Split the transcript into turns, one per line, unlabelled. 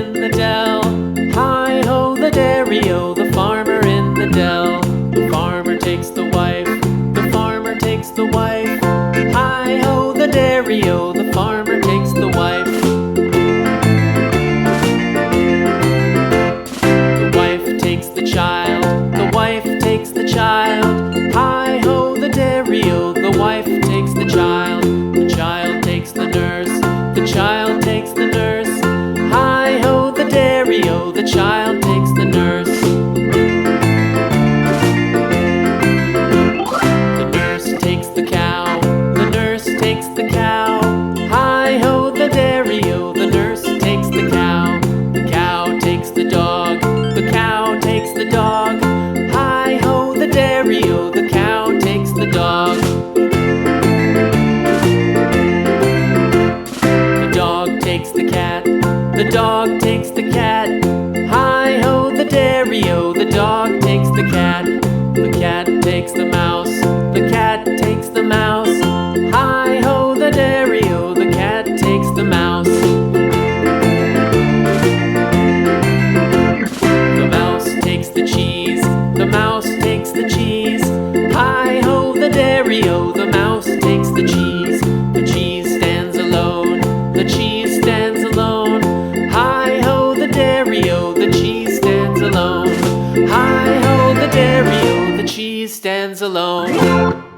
in the dell. Hi-ho, the dairy-o, the farmer in the dell. The farmer takes the wife, the farmer takes the wife. Hi-ho, the dairy-o, the farmer takes the wife. The wife takes the child, the wife takes the child. Hi-ho, the dairy-o, the wife takes the child. The child takes the nurse, the child takes the nurse. Hi-ho, the dairy-o, the child takes the nurse. The nurse takes the cow, the nurse takes the cow. Hi-ho, the dairy-o, the nurse takes the cow. The cow takes the dog, the cow takes the dog. Hi-ho, the dairy-o, the cow takes the dog. The dog takes the cat, the dog takes the cat. Hi-ho, the dairy-o, the dog takes the cat. The cat takes the mouse, the cat takes the mouse. Hi-ho, the dairy-o, the cat takes the mouse. The mouse takes the cheese, the mouse takes the cheese. Hi-ho, the dairy-o, the mouse takes the cheese. The cheese stands alone, the cheese stands alone. Hi-ho, the dairy-o, the cheese stands alone. Hi-ho, the dairy-o, the cheese stands alone.